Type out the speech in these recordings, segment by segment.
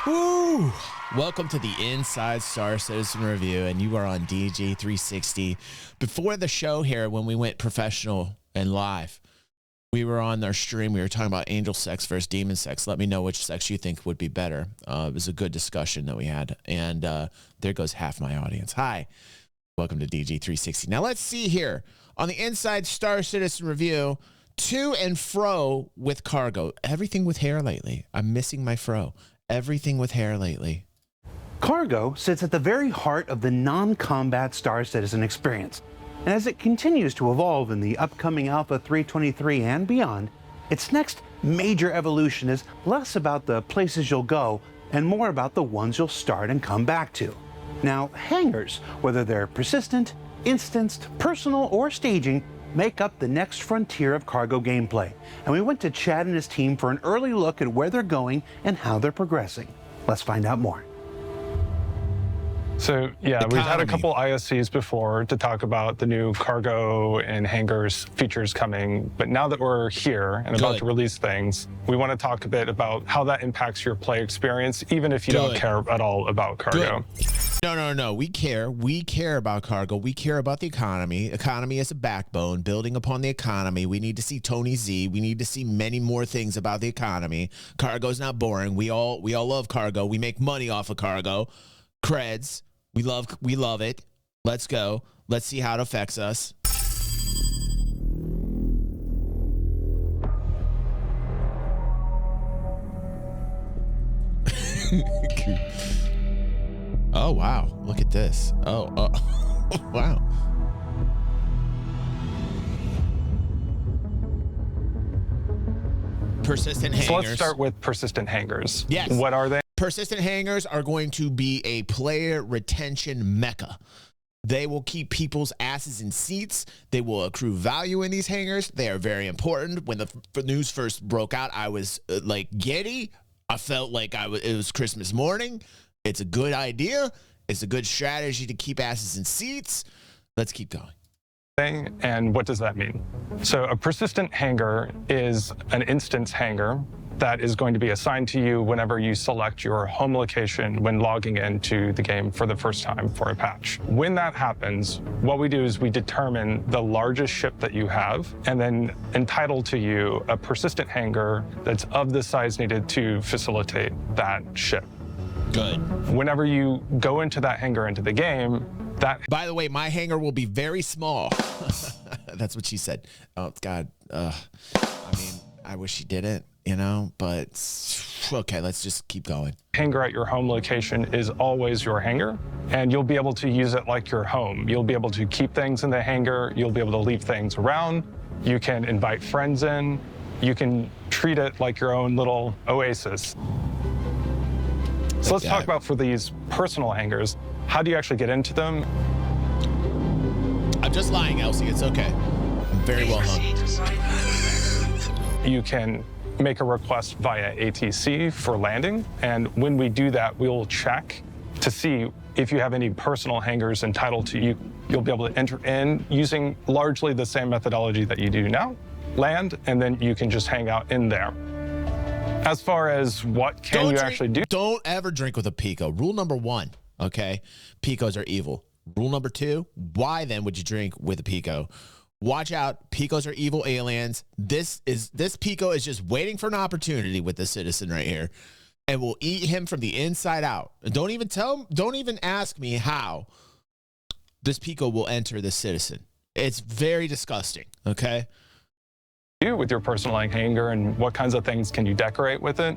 Woo! Welcome to the Inside Star Citizen Review, and you are on DG 360. Before the show here, when we went professional and live, we were on our stream. We were talking about angel sex versus demon sex. Let me know which sex you think would be better. It was a good discussion that we had, and there goes half my audience. Hi, welcome to DG 360. Now let's see here on the Inside Star Citizen Review. To and fro with cargo. Everything with hair lately. I'm missing my fro. Everything with hair lately. Cargo sits at the very heart of the non-combat Star Citizen experience. And as it continues to evolve in the upcoming Alpha 323 and beyond, its next major evolution is less about the places you'll go and more about the ones you'll start and come back to. Now, hangars, whether they're persistent, instanced, personal, or staging, make up the next frontier of cargo gameplay. And we went to Chad and his team for an early look at where they're going and how they're progressing. Let's find out more. So yeah, we've had a couple ISCs before to talk about the new cargo and hangars features coming, but now that we're here and about to release things, we want to talk a bit about how that impacts your play experience, even if you don't care at all about cargo. No. We care. We care about cargo. We care about the economy. Economy is a backbone. Building upon the economy. We need to see Tony Z. We need to see many more things about the economy. Cargo's not boring. We all love cargo. We make money off of cargo. Creds. We love it. Let's go. Let's see how it affects us. Oh, wow. Look at this. Oh, wow. Persistent hangars. So let's start with persistent hangars. Yes. What are they? Persistent hangars are going to be a player retention mecca. They will keep people's asses in seats. They will accrue value in these hangars. They are very important. When the news first broke out, I was like giddy. I felt like it was Christmas morning. It's a good idea. It's a good strategy to keep asses in seats. Let's keep going. And what does that mean? So a persistent hangar is an instance hangar that is going to be assigned to you whenever you select your home location when logging into the game for the first time for a patch. When that happens, what we do is we determine the largest ship that you have and then entitle to you a persistent hangar that's of the size needed to facilitate that ship. Good. Whenever you go into that hangar into the game, by the way, my hangar will be very small. That's what she said. Oh, God. I mean, I wish she didn't, but okay, let's just keep going. Hangar at your home location is always your hangar, and you'll be able to use it like your home. You'll be able to keep things in the hangar. You'll be able to leave things around. You can invite friends in. You can treat it like your own little oasis. So let's talk about for these personal hangars, how do you actually get into them? I'm just lying, Elsie. It's okay. I'm very well hung. You can make a request via ATC for landing, and when we do that, we'll check to see if you have any personal hangars entitled to you. You'll be able to enter in using largely the same methodology that you do now, land, and then you can just hang out in there. As far as what can you actually do? Don't ever drink with a Pico. Rule number 1, okay? Picos are evil. Rule number 2, why then would you drink with a Pico? Watch out. Picos are evil aliens. This Pico is just waiting for an opportunity with this citizen right here, and will eat him from the inside out. Don't even ask me how this Pico will enter this citizen. It's very disgusting, okay? With your personal hangar, and what kinds of things can you decorate with it?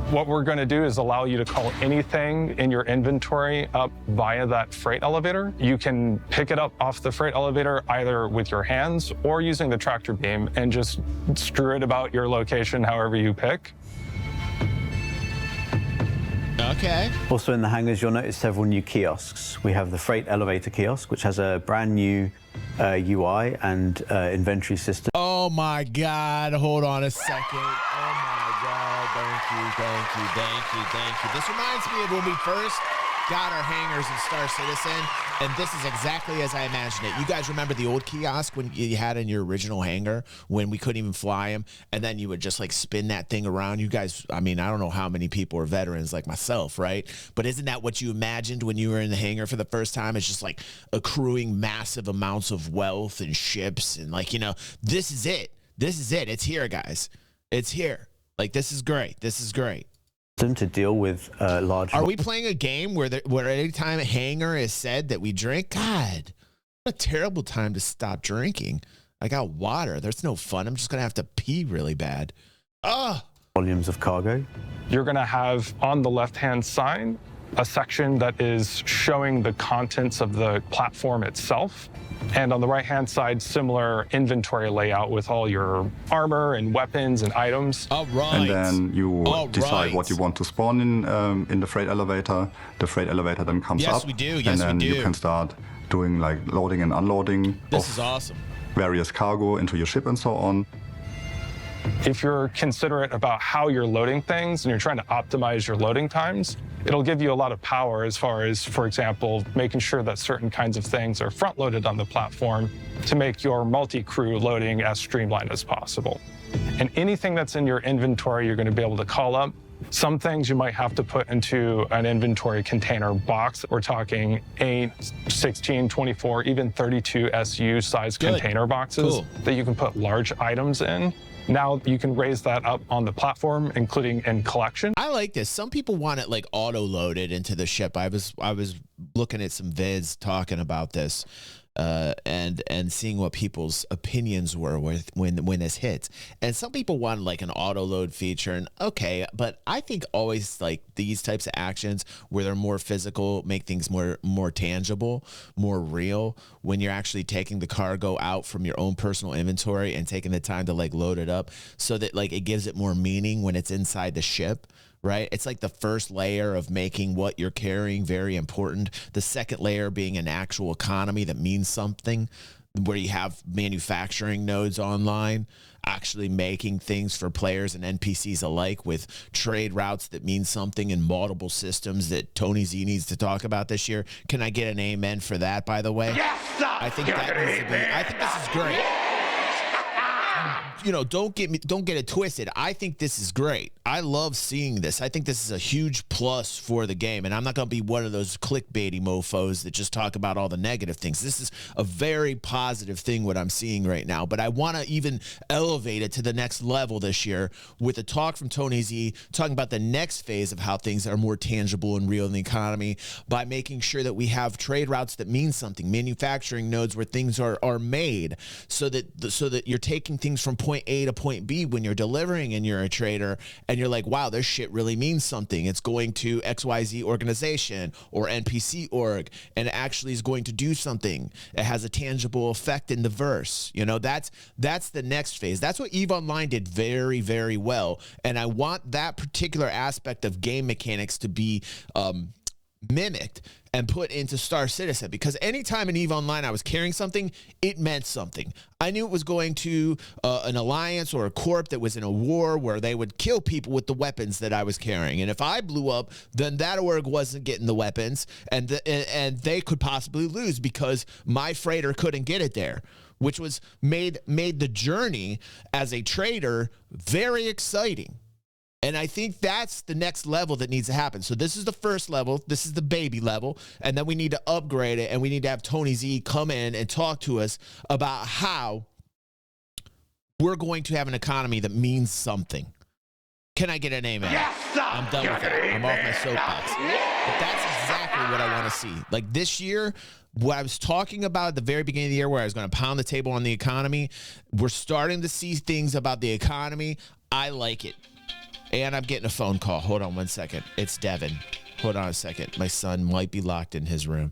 What we're going to do is allow you to call anything in your inventory up via that freight elevator. You can pick it up off the freight elevator either with your hands or using the tractor beam and just strew it about your location however you pick. Okay. Also in the hangars, you'll notice several new kiosks. We have the freight elevator kiosk, which has a brand new UI and inventory system. Oh my God, hold on a second. Oh my God, thank you. This reminds me of when we first got our hangars in Star Citizen, and this is exactly as I imagined it. You guys remember the old kiosk when you had in your original hangar when we couldn't even fly them, and then you would just like spin that thing around? You guys, I mean, I don't know how many people are veterans like myself, right? But isn't that what you imagined when you were in the hangar for the first time? It's just like accruing massive amounts of wealth and ships, and like, you know, this is it. This is it. It's here, guys. It's here. Like, this is great. This is great. To deal with large. Are we playing a game where any time a hangar is said that we drink? God, what a terrible time to stop drinking. I got water. There's no fun. I'm just going to have to pee really bad. Volumes of cargo? You're going to have on the left-hand side a section that is showing the contents of the platform itself. And on the right-hand side, similar inventory layout with all your armor and weapons and items. All right. And then you decide what you want to spawn in the freight elevator. The freight elevator then comes up. Yes, we do. Yes, and then we do. you can start doing like loading and unloading This is awesome. various cargo into your ship and so on. If you're considerate about how you're loading things and you're trying to optimize your loading times, it'll give you a lot of power as far as, for example, making sure that certain kinds of things are front-loaded on the platform to make your multi-crew loading as streamlined as possible. And anything that's in your inventory, you're going to be able to call up. Some things you might have to put into an inventory container box. We're talking 8, 16, 24, even 32 SU size container boxes that you can put large items in. Now you can raise that up on the platform, including in collection. I like this. Some people want it like auto-loaded into the ship. I was looking at some vids talking about this. And seeing what people's opinions were when this hits. And some people want like an auto load feature, and okay, but I think always like these types of actions where they're more physical make things more tangible, more real when you're actually taking the cargo out from your own personal inventory and taking the time to like load it up so that like it gives it more meaning when it's inside the ship. Right? It's like the first layer of making what you're carrying very important. The second layer being an actual economy that means something, where you have manufacturing nodes online, actually making things for players and NPCs alike with trade routes that mean something in multiple systems that Tony Z needs to talk about this year. Can I get an amen for that, by the way? Yes, sir. I think that needs to be, I think this is great. You know, don't get it twisted. I think this is great. I love seeing this. I think this is a huge plus for the game, and I'm not going to be one of those clickbaity mofos that just talk about all the negative things. This is a very positive thing what I'm seeing right now, but I want to even elevate it to the next level this year with a talk from Tony Z talking about the next phase of how things are more tangible and real in the economy by making sure that we have trade routes that mean something, manufacturing nodes where things are made, so that you're taking things from point A to point B when you're delivering and you're a trader and you're like, wow, this shit really means something. It's going to XYZ organization or NPC org and it actually is going to do something. It has a tangible effect in the verse. You know, that's the next phase. That's what EVE Online did very, very well. And I want that particular aspect of game mechanics to be mimicked and put into Star Citizen, because anytime in EVE Online I was carrying something, it meant something. I knew it was going to an alliance or a corp that was in a war where they would kill people with the weapons that I was carrying. And if I blew up, then that org wasn't getting the weapons, and they could possibly lose because my freighter couldn't get it there, which was made the journey as a trader very exciting. And I think that's the next level that needs to happen. So this is the first level. This is the baby level. And then we need to upgrade it. And we need to have Tony Z come in and talk to us about how we're going to have an economy that means something. Can I get an amen? Yes, sir. I'm done with it. I'm off my soapbox. But that's exactly what I want to see. Like this year, what I was talking about at the very beginning of the year where I was going to pound the table on the economy, we're starting to see things about the economy. I like it. And I'm getting a phone call. Hold on one second. It's Devin. Hold on a second. My son might be locked in his room.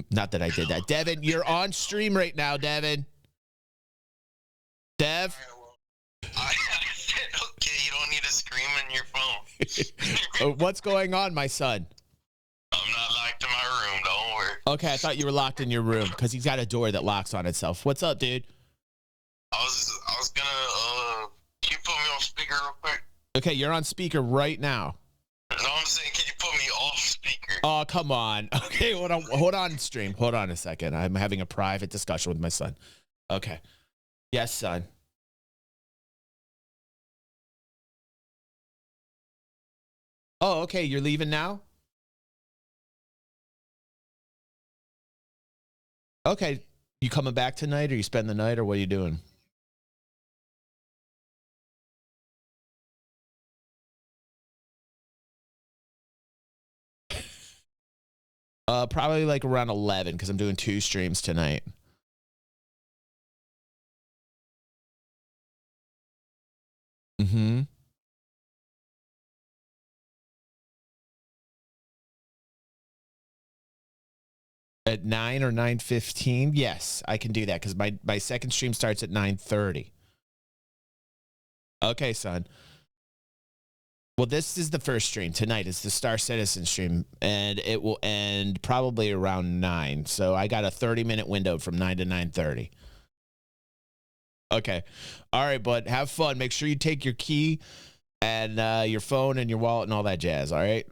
Not that I did that. Devin, you're on stream right now, Devin. Dev? I said, okay, you don't need to scream in your phone. What's going on, my son? I'm not locked in my room. Don't worry. Okay, I thought you were locked in your room because he's got a door that locks on itself. What's up, dude? I was gonna, can you put me on speaker real quick? Okay, you're on speaker right now. No, I'm saying, can you put me off speaker? Oh, come on. Okay, hold on, stream. Hold on a second. I'm having a private discussion with my son. Okay. Yes, son. Oh, okay. You're leaving now? Okay. You coming back tonight, or you spend the night, or what are you doing? Probably like around 11 because I'm doing 2 streams tonight. Mm-hmm. At 9 or 9:15? Yes, I can do that because my second stream starts at 9:30. Okay, son. Well, this is the first stream. Tonight is the Star Citizen stream, and it will end probably around 9. So I got a 30-minute window from 9 to 9:30. Okay. All right, bud. Have fun. Make sure you take your key and your phone and your wallet and all that jazz, all right?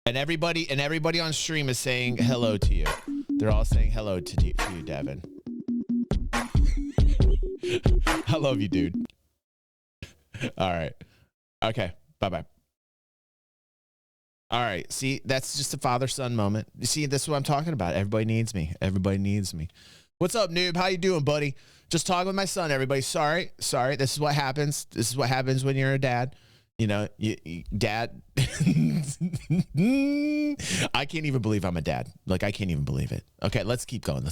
And everybody on stream is saying hello to you. They're all saying hello to you, Devin. I love you, dude. All right. Okay. Bye-bye. All right. See, that's just a father-son moment. You see, this is what I'm talking about. Everybody needs me. Everybody needs me. What's up, noob? How you doing, buddy? Just talking with my son, everybody. Sorry. This is what happens. This is what happens when you're a dad. You know, dad. I can't even believe I'm a dad. Like, I can't even believe it. Okay, let's keep going.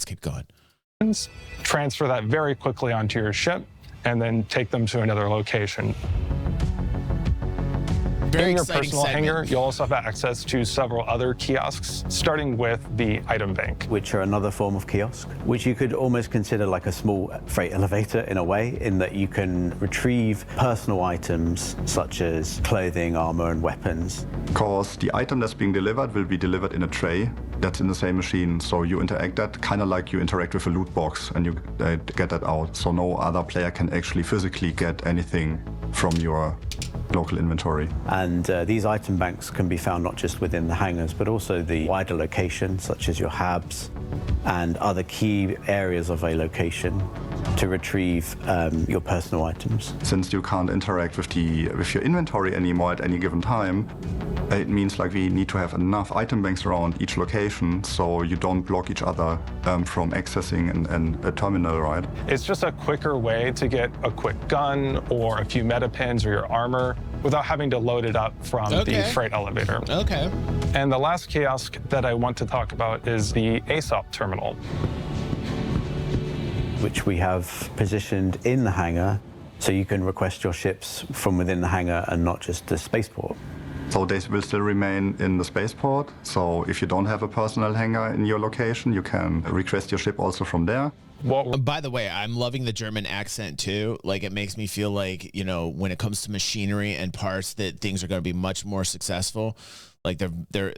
Transfer that very quickly onto your ship, and then take them to another location. Very in your exciting personal segment. hangar, you'll also have access to several other kiosks, starting with the item bank. Which are another form of kiosk, which you could almost consider like a small freight elevator in a way, in that you can retrieve personal items such as clothing, armor, and weapons. Because the item that's being delivered will be delivered in a tray that's in the same machine. So you interact that kind of like you interact with a loot box, and you get that out. So no other player can actually physically get anything from your local inventory. And these item banks can be found not just within the hangars, but also the wider location, such as your hubs and other key areas of a location to retrieve your personal items. Since you can't interact with your inventory anymore at any given time, it means like we need to have enough item banks around each location so you don't block each other from accessing a terminal, right? It's just a quicker way to get a quick gun or a few meta pins or your armor without having to load it up from the freight elevator. Okay. And the last kiosk that I want to talk about is the ASOP terminal, which we have positioned in the hangar so you can request your ships from within the hangar and not just the spaceport. So they will still remain in the spaceport. So if you don't have a personal hangar in your location, you can request your ship also from there. By the way, I'm loving the German accent too. Like, it makes me feel like, you know, when it comes to machinery and parts, that things are going to be much more successful. Like they're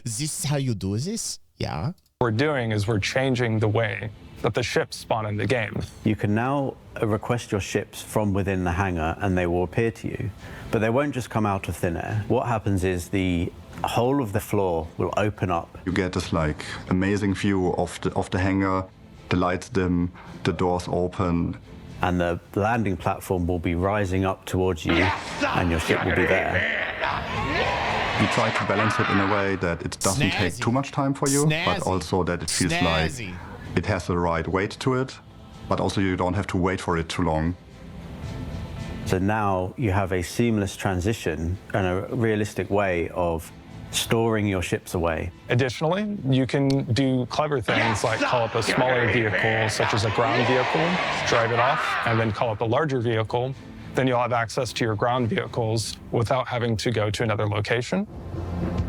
this is how you do this? Yeah. What we're doing is we're changing the way that the ships spawn in the game. You can now request your ships from within the hangar and they will appear to you, but they won't just come out of thin air. What happens is the whole of the floor will open up. You get this like amazing view of the hangar, the lights dim, the doors open. And the landing platform will be rising up towards you and your ship will be there. We try to balance it in a way that it doesn't take too much time for you, but also that it feels like it has the right weight to it, but also you don't have to wait for it too long. So now you have a seamless transition and a realistic way of storing your ships away. Additionally, you can do clever things like call up a smaller vehicle, such as a ground vehicle, drive it off, and then call up a larger vehicle. Then you'll have access to your ground vehicles without having to go to another location.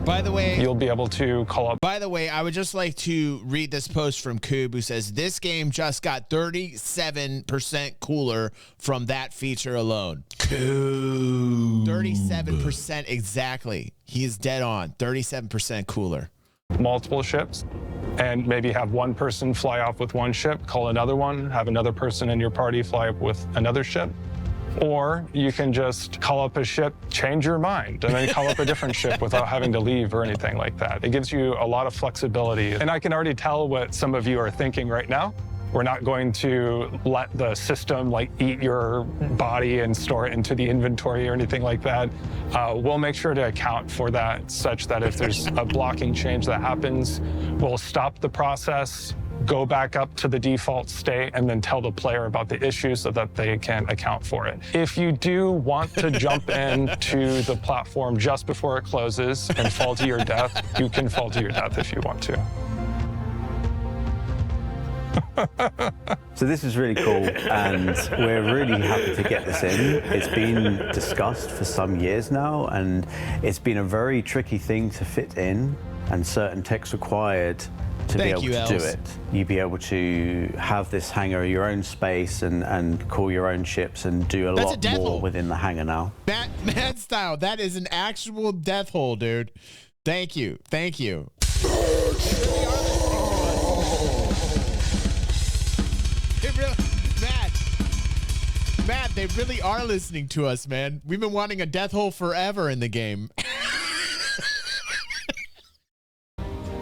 By the way, you'll be able to call up. By the way, I would just like to read this post from Coob, who says this game just got 37% cooler from that feature alone. Coob. 37% exactly. He is dead on. 37% cooler. Multiple ships, and maybe have one person fly off with one ship, call another one, have another person in your party fly up with another ship. Or you can just call up a ship, change your mind, and then call up a different ship without having to leave or anything like that. It gives you a lot of flexibility. And I can already tell what some of you are thinking right now. We're not going to let the system eat your body and store it into the inventory or anything like that. We'll make sure to account for that such that if there's a blocking change that happens, we'll stop the process, go back up to the default state, and then tell the player about the issue so that they can account for it. If you do want to jump into the platform just before it closes and fall to your death, you can fall to your death if you want to. So this is really cool, and we're really happy to get this in. It's been discussed for some years now, and it's been a very tricky thing to fit in, and certain tech's required to be able to do it. You'd be able to have this hangar your own space and call your own ships and do a lot more within the hangar now. Mad style, that is an actual death hole, dude. Thank you. Thank you. Matt, they really are listening to us, man. We've been wanting a death hole forever in the game.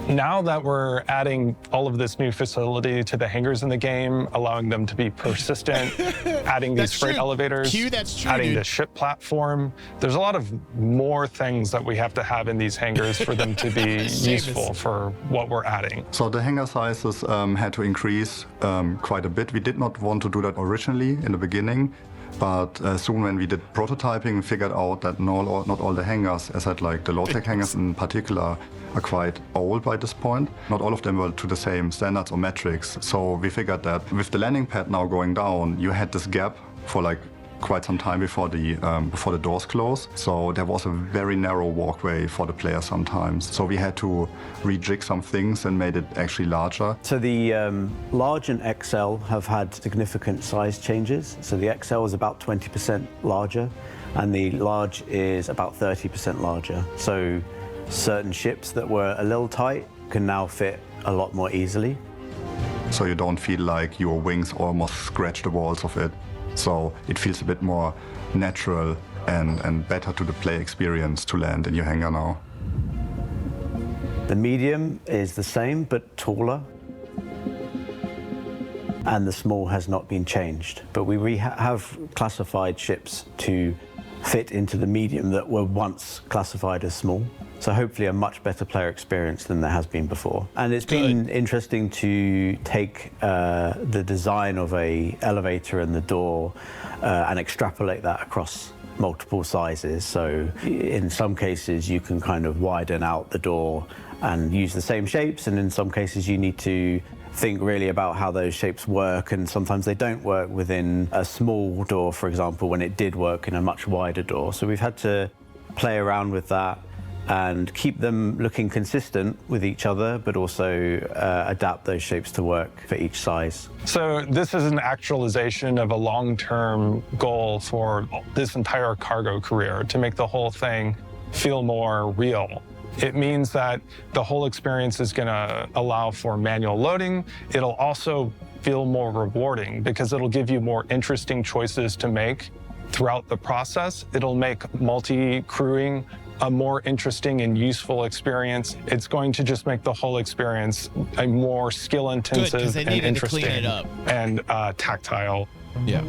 Now that we're adding all of this new facility to the hangars in the game, allowing them to be persistent, adding these freight elevators, adding the ship platform, there's a lot of more things that we have to have in these hangars for them to be useful for what we're adding. So the hangar sizes had to increase quite a bit. We did not want to do that originally in the beginning, but soon when we did prototyping, we figured out that not all the hangars, as I'd like the low-tech hangars in particular, are quite old by this point. Not all of them were to the same standards or metrics. So we figured that with the landing pad now going down, you had this gap for quite some time before the doors close. So there was a very narrow walkway for the player sometimes. So we had to rejig some things and made it actually larger. So the large and XL have had significant size changes. So the XL is about 20% larger, and the large is about 30% larger. So certain ships that were a little tight can now fit a lot more easily. So you don't feel like your wings almost scratch the walls of it. So it feels a bit more natural and better to the play experience to land in your hangar now. The medium is the same, but taller. And the small has not been changed. But we have classified ships to fit into the medium that were once classified as small. So hopefully a much better player experience than there has been before. And it's been interesting to take the design of a elevator and the door and extrapolate that across multiple sizes. So in some cases you can kind of widen out the door and use the same shapes, and in some cases you need to think really about how those shapes work, and sometimes they don't work within a small door, for example, when it did work in a much wider door. So we've had to play around with that and keep them looking consistent with each other, but also adapt those shapes to work for each size. So this is an actualization of a long-term goal for this entire cargo career, to make the whole thing feel more real. It means that the whole experience is going to allow for manual loading. It'll also feel more rewarding because it'll give you more interesting choices to make throughout the process. It'll make multi-crewing a more interesting and useful experience. It's going to just make the whole experience a more skill-intensive and interesting and tactile. Yeah.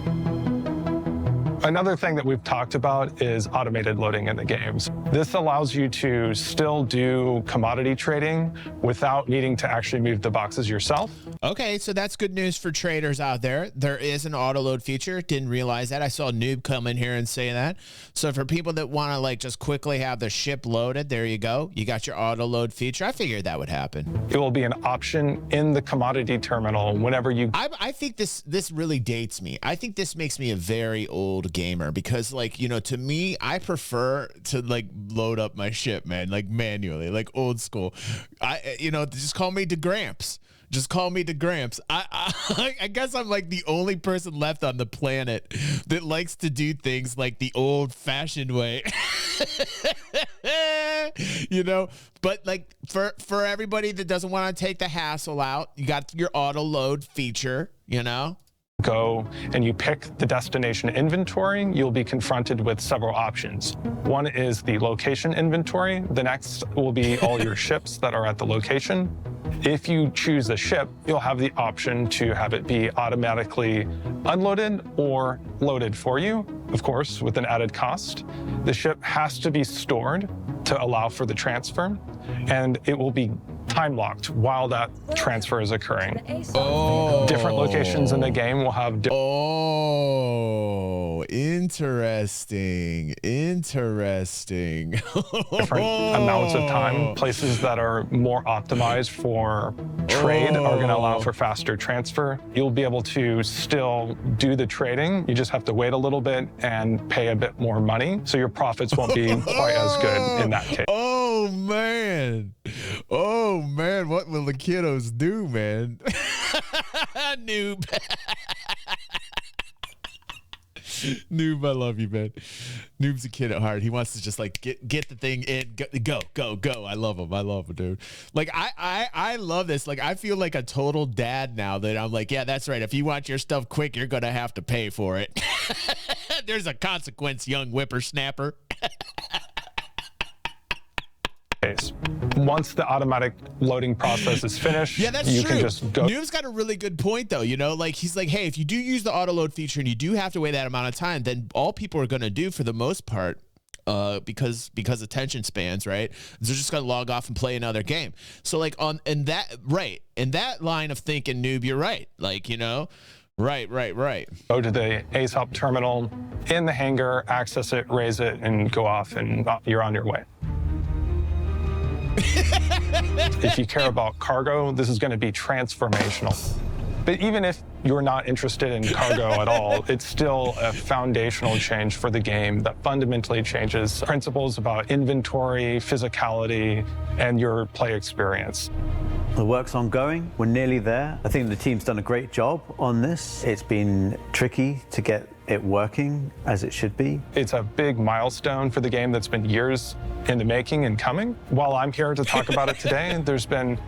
Another thing that we've talked about is automated loading in the games. This allows you to still do commodity trading without needing to actually move the boxes yourself. Okay, so that's good news for traders out there. There is an auto load feature. Didn't realize that. I saw a noob come in here and say that. So for people that want to just quickly have the ship loaded, there you go. You got your auto load feature. I figured that would happen. It will be an option in the commodity terminal whenever you... I think this really dates me. I think this makes me a very old gamer because to me, I prefer to load up my ship, man, manually, old school. Just call me DeGramps. Just call me DeGramps. I guess I'm the only person left on the planet that likes to do things the old-fashioned way. But for everybody that doesn't want to take the hassle out, you got your auto load feature, go and you pick the destination inventory, you'll be confronted with several options. One is the location inventory. The next will be all your ships that are at the location. If you choose a ship, you'll have the option to have it be automatically unloaded or loaded for you, of course, with an added cost. The ship has to be stored to allow for the transfer, and it will be time locked while that transfer is occurring. Oh. Different locations in the game will have interesting. different amounts of time. Places that are more optimized for trade are going to allow for faster transfer. You'll be able to still do the trading. You just have to wait a little bit and pay a bit more money. So your profits won't be quite as good in that case. Oh man, what will the kiddos do, man? Noob. Noob, I love you, man. Noob's a kid at heart. He wants to just like get the thing in, go. I love him, dude. Like I love this. Like I feel like a total dad now that I'm like, yeah, that's right. If you want your stuff quick, you're gonna have to pay for it. There's a consequence, young whippersnapper. Once the automatic loading process is finished, yeah, that's you true. can just go. Noob's got a really good point, though. You know, like he's like, hey, if you do use the auto load feature and you do have to wait that amount of time, then all people are going to do for the most part, because attention spans, right? They're just going to log off and play another game. So like in that line of thinking, Noob, you're right. Like, you know. Right. Go to the ASOP terminal in the hangar, access it, raise it, and go off, and you're on your way. If you care about cargo, this is going to be transformational. But even if you're not interested in cargo at all, it's still a foundational change for the game that fundamentally changes principles about inventory, physicality, and your play experience. The work's ongoing. We're nearly there. I think the team's done a great job on this. It's been tricky to get it working as it should be. It's a big milestone for the game that's been years in the making and coming. While I'm here to talk about it today, there's been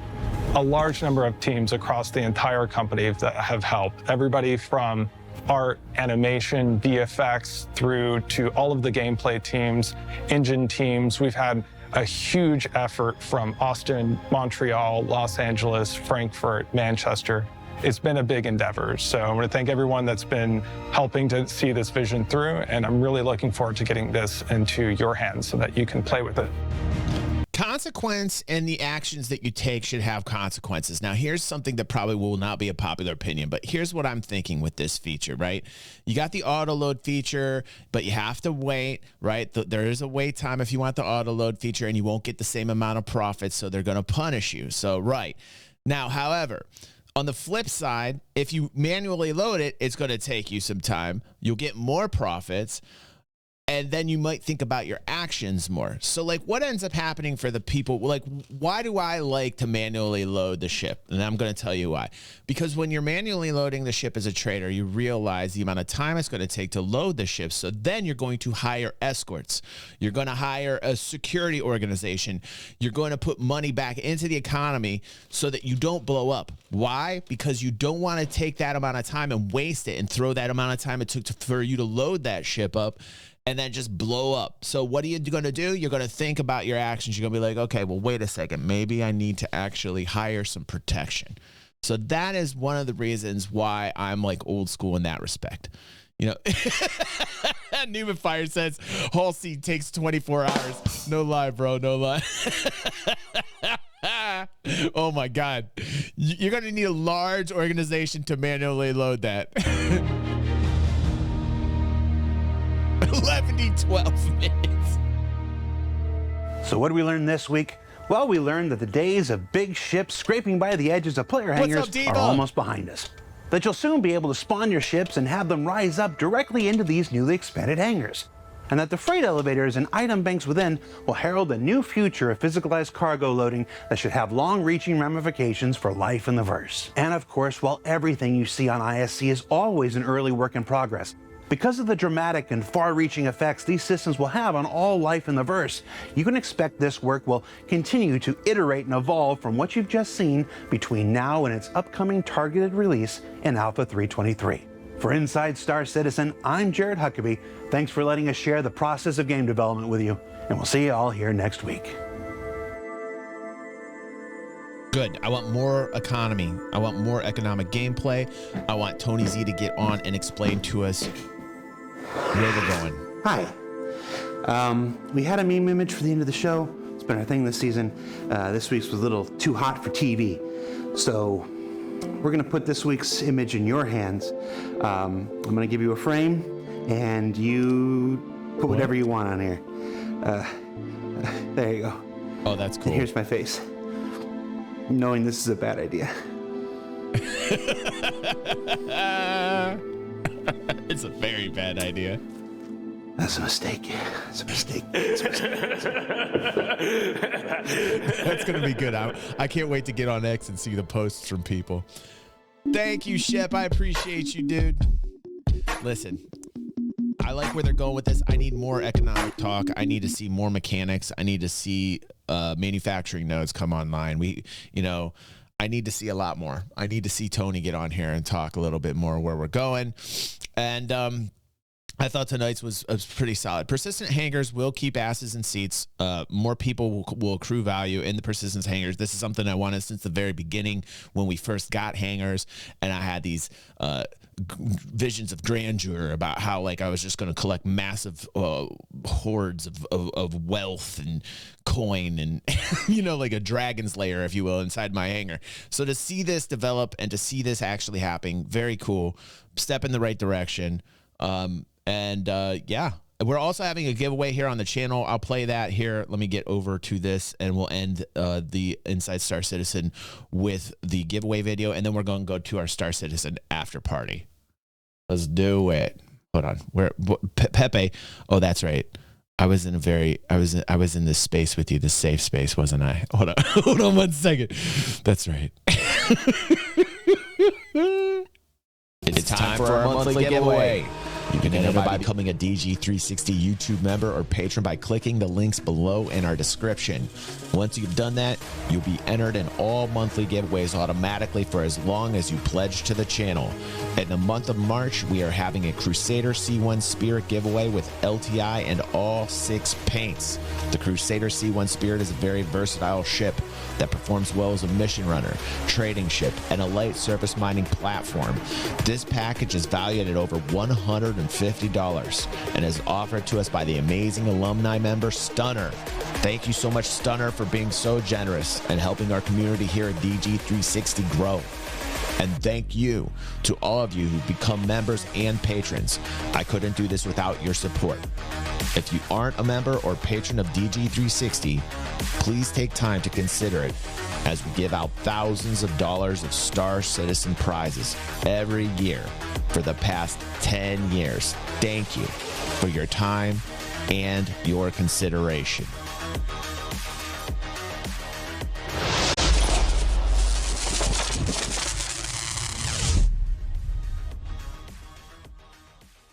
a large number of teams across the entire company that have helped. Everybody from art, animation, VFX, through to all of the gameplay teams, engine teams. We've had a huge effort from Austin, Montreal, Los Angeles, Frankfurt, Manchester. It's been a big endeavor. So I want to thank everyone that's been helping to see this vision through, and I'm really looking forward to getting this into your hands so that you can play with it. Consequence and the actions that you take should have consequences. Now, here's something that probably will not be a popular opinion, but here's what I'm thinking with this feature, right? You got the auto load feature, but you have to wait, right? There is a wait time if you want the auto load feature, and you won't get the same amount of profits, so they're going to punish you. So, right. Now, however, on the flip side, if you manually load it, it's going to take you some time. You'll get more profits. And then you might think about your actions more. So like what ends up happening for the people, like why do I like to manually load the ship? And I'm going to tell you why. Because when you're manually loading the ship as a trader, you realize the amount of time it's going to take to load the ship. So then you're going to hire escorts. You're going to hire a security organization. You're going to put money back into the economy so that you don't blow up. Why? Because you don't want to take that amount of time and waste it and throw that amount of time it took for you to load that ship up and then just blow up. So what are you going to do? You're going to think about your actions. You're going to be like, okay, well, wait a second. Maybe I need to actually hire some protection. So that is one of the reasons why I'm like old school in that respect. You know, Newman Fire says, Hall seat takes 24 hours. No lie, bro. No lie. Oh, my God. You're going to need a large organization to manually load that. 12 minutes. So what did we learn this week? Well, we learned that the days of big ships scraping by the edges of player hangars are almost behind us. That you'll soon be able to spawn your ships and have them rise up directly into these newly expanded hangars. And that the freight elevators and item banks within will herald a new future of physicalized cargo loading that should have long-reaching ramifications for life in the verse. And of course, while everything you see on ISC is always an early work in progress, because of the dramatic and far-reaching effects these systems will have on all life in the verse, you can expect this work will continue to iterate and evolve from what you've just seen between now and its upcoming targeted release in Alpha 3.23. For Inside Star Citizen, I'm Jared Huckabee. Thanks for letting us share the process of game development with you, and we'll see you all here next week. Good. I want more economy. I want more economic gameplay. I want Tony Z to get on and explain to us where we're going. Hi. We had a meme image for the end of the show. It's been our thing this season. This week's was a little too hot for TV. So we're going to put this week's image in your hands. I'm going to give you a frame, and you put whatever you want on here. There you go. Oh, that's cool. And here's my face. Knowing this is a bad idea. It's a very bad idea. That's a mistake. It's a mistake. It's a mistake. That's going to be good. I can't wait to get on X and see the posts from people. Thank you, Shep. I appreciate you, dude. Listen, I like where they're going with this. I need more economic talk. I need to see more mechanics. I need to see manufacturing nodes come online. I need to see a lot more. I need to see Tony get on here and talk a little bit more where we're going. And I thought tonight's was pretty solid. Persistent hangars will keep asses in seats. More people will accrue value in the persistence hangars. This is something I wanted since the very beginning when we first got hangars, and I had these visions of grandeur about how I was just going to collect massive hordes of wealth and coin and like a dragon's lair, if you will, inside my hangar. So to see this develop and to see this actually happening, very cool. Step in the right direction. Yeah, we're also having a giveaway here on the channel. I'll play that here. Let me get over to this, and we'll end the Inside Star Citizen with the giveaway video, and then we're going to go to our Star Citizen after party. Let's do it. Hold on. Pepe? Oh, that's right. I was in this space with you, this safe space, wasn't I? Hold on. Hold on 1 second. That's right. It's time for our monthly giveaway. You can enter by becoming a DG360 YouTube member or patron by clicking the links below in our description. Once you've done that, you'll be entered in all monthly giveaways automatically for as long as you pledge to the channel. In the month of March, we are having a Crusader C1 Spirit giveaway with LTI and all 6 paints. The Crusader C1 Spirit is a very versatile ship that performs well as a mission runner, trading ship, and a light surface mining platform. This package is valued at over $150 and is offered to us by the amazing alumni member Stunner. Thank you so much, Stunner, for being so generous and helping our community here at DG360 grow. And thank you to all of you who become members and patrons. I couldn't do this without your support. If you aren't a member or patron of DG360, please take time to consider it, as we give out thousands of dollars of Star Citizen prizes every year for the past 10 years. Thank you for your time and your consideration.